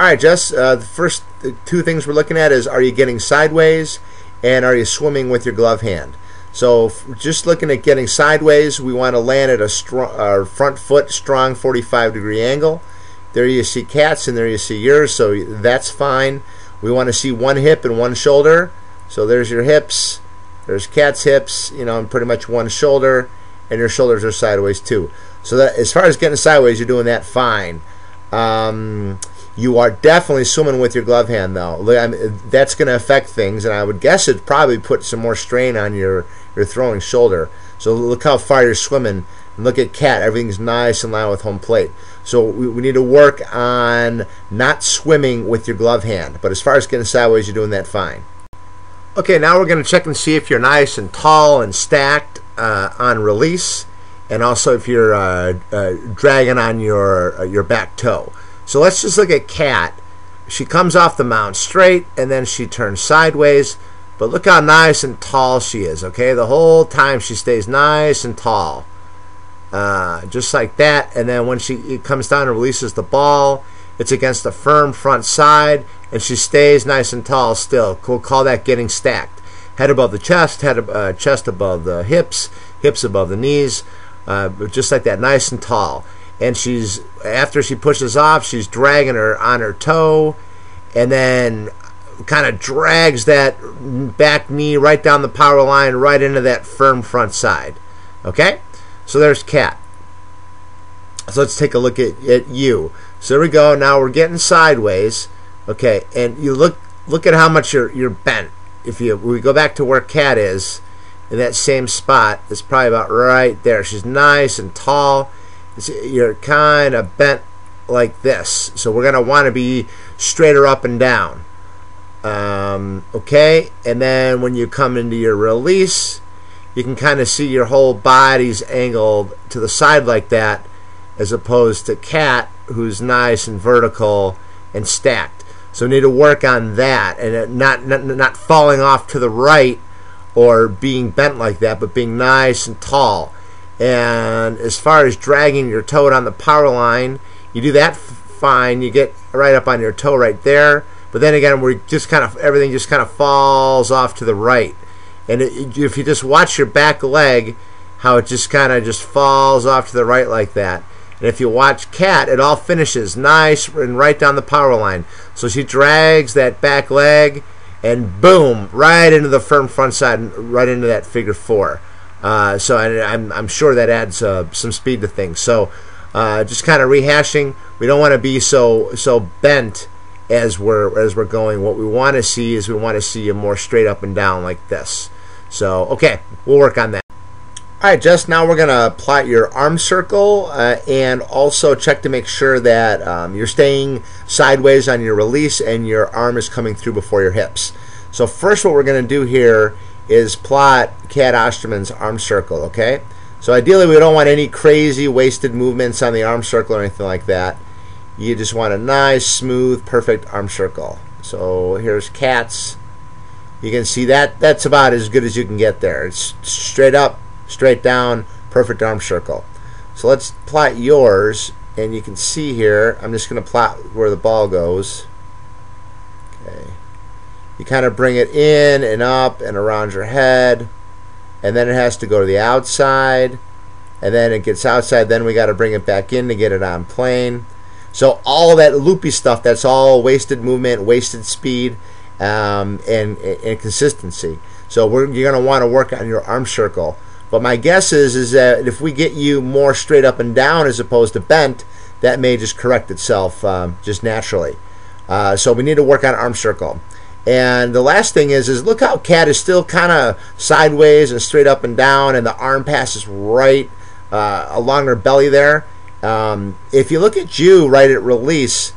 All right, Jess, the first two things we're looking at is, are you getting sideways and are you swimming with your glove hand? So just looking at getting sideways, we want to land at a front foot strong 45-degree angle. There you see Kat's and there you see yours, so that's fine. We want to see one hip and one shoulder. So there's your hips, there's Kat's hips, and pretty much one shoulder, and your shoulders are sideways too. So that, as far as getting sideways, you're doing that fine. You are definitely swimming with your glove hand, though. That's going to affect things, and I would guess it probably put some more strain on your throwing shoulder. So look how far you're swimming, and look at Kat. Everything's nice and line with home plate. So we need to work on not swimming with your glove hand. But as far as getting sideways, you're doing that fine. Okay, now we're going to check and see if you're nice and tall and stacked on release, and also if you're dragging on your back toe. So let's just look at Kat. She comes off the mount straight, and then she turns sideways. But look how nice and tall she is, okay? The whole time she stays nice and tall. Just like that. And then when she comes down and releases the ball, it's against a firm front side, and she stays nice and tall still. We'll call that getting stacked. Head above the chest, chest above the hips, hips above the knees, just like that, nice and tall. And after she pushes off, she's dragging her on her toe, and then kind of drags that back knee right down the power line, right into that firm front side. Okay? So there's Kat. So let's take a look at you. So there we go. Now we're getting sideways. Okay, and you look at how much you're bent. If we go back to where Kat is, in that same spot, it's probably about right there. She's nice and tall. You're kind of bent like this, so we're going to want to be straighter up and down. Okay, and then when you come into your release, you can kind of see your whole body's angled to the side like that, as opposed to Kat, who's nice and vertical and stacked. So we need to work on that, and not falling off to the right or being bent like that, but being nice and tall. And as far as dragging your toe on the power line, you do that fine. You get right up on your toe right there. But then again, everything just kind of falls off to the right. And if you just watch your back leg, how it just kind of falls off to the right like that. And if you watch Kat, it all finishes nice and right down the power line. So she drags that back leg, and boom, right into the firm front side, right into that figure four. So I'm sure that adds some speed to things. So just kind of rehashing, we don't want to be so bent as we're going. What we want to see is you more straight up and down like this. So okay, we'll work on that. All right, Jess, now we're going to plot your arm circle and also check to make sure that you're staying sideways on your release and your arm is coming through before your hips. So first what we're going to do here is plot Kat Osterman's arm circle, okay? So ideally we don't want any crazy wasted movements on the arm circle or anything like that. You just want a nice, smooth, perfect arm circle. So here's Kat's. You can see that's about as good as you can get there. It's straight up, straight down, perfect arm circle. So let's plot yours, and you can see here, I'm just going to plot where the ball goes. Okay. You kind of bring it in and up and around your head, and then it has to go to the outside, and then it gets outside, then we got to bring it back in to get it on plane. So all that loopy stuff, that's all wasted movement, wasted speed, and consistency. So you're going to want to work on your arm circle. But my guess is that if we get you more straight up and down as opposed to bent, that may just correct itself just naturally. So we need to work on arm circle. And the last thing is look how Kat is still kind of sideways and straight up and down, and the arm passes right along her belly there. If you look at you right at release,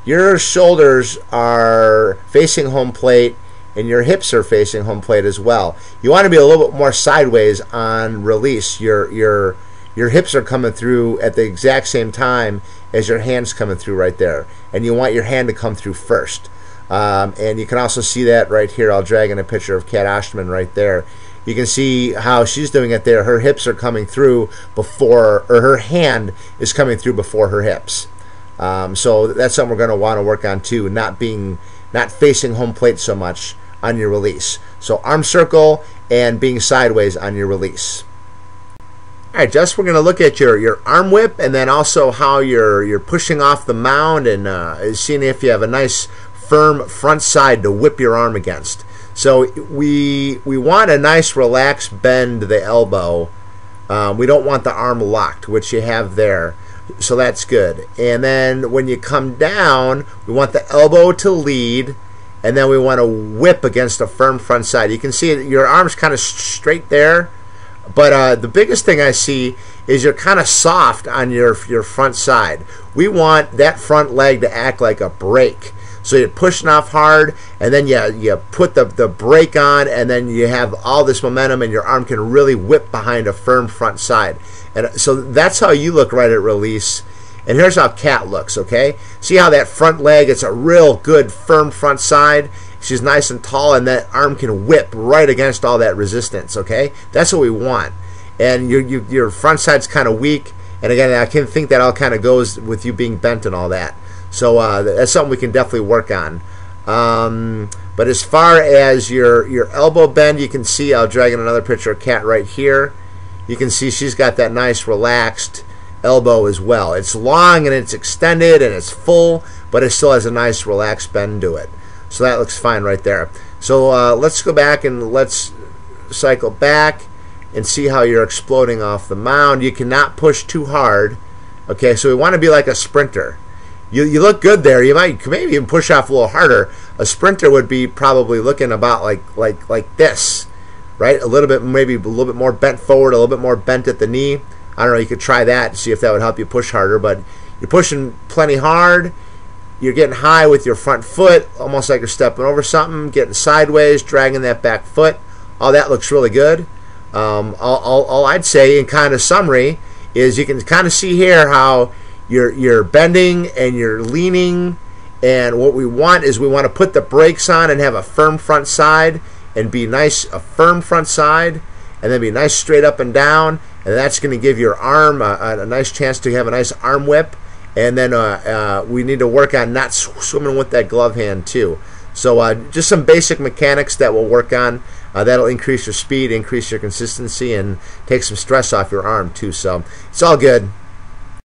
your shoulders are facing home plate and your hips are facing home plate as well. You want to be a little bit more sideways on release. Your hips are coming through at the exact same time as your hand's coming through right there, and you want your hand to come through first. And you can also see that right here. I'll drag in a picture of Kat Osterman right there. You can see how she's doing it there. Her hips are coming through before, or her hand is coming through before her hips. So that's something we're going to want to work on too, not facing home plate so much on your release. So arm circle and being sideways on your release. All right, Jess, we're going to look at your arm whip, and then also how you're pushing off the mound, and seeing if you have a nice firm front side to whip your arm against. So we want a nice relaxed bend to the elbow. We don't want the arm locked, which you have there. So that's good. And then when you come down, we want the elbow to lead, and then we want to whip against a firm front side. You can see your arm's kind of straight there, but the biggest thing I see is you're kind of soft on your front side. We want that front leg to act like a brake. So you're pushing off hard, and then you put the brake on, and then you have all this momentum, and your arm can really whip behind a firm front side. And so that's how you look right at release. And here's how Cat looks, okay? See how that front leg, it's a real good firm front side. She's nice and tall, and that arm can whip right against all that resistance, okay? That's what we want. And your front side's kind of weak, and again, I can think that all kind of goes with you being bent and all that. So that's something we can definitely work on. But as far as your elbow bend, you can see, I'll drag in another picture of Cat right here. You can see she's got that nice relaxed elbow as well. It's long and it's extended and it's full, but it still has a nice relaxed bend to it. So that looks fine right there. So let's go back and let's cycle back and see how you're exploding off the mound. You cannot push too hard. Okay, so we want to be like a sprinter. You look good there. You might maybe even push off a little harder. A sprinter would be probably looking about like this, right? A little bit, maybe a little bit more bent forward, a little bit more bent at the knee. I don't know. You could try that and see if that would help you push harder. But you're pushing plenty hard. You're getting high with your front foot, almost like you're stepping over something. Getting sideways, dragging that back foot. All that looks really good. All I'd say in kind of summary is you can kind of see here how you're bending and you're leaning, and what we want is we want to put the brakes on and have a firm front side and be nice, a firm front side, and then be nice straight up and down, and that's going to give your arm a nice chance to have a nice arm whip. And then we need to work on not swimming with that glove hand too. So just some basic mechanics that we'll work on. That'll increase your speed, increase your consistency, and take some stress off your arm too. So it's all good.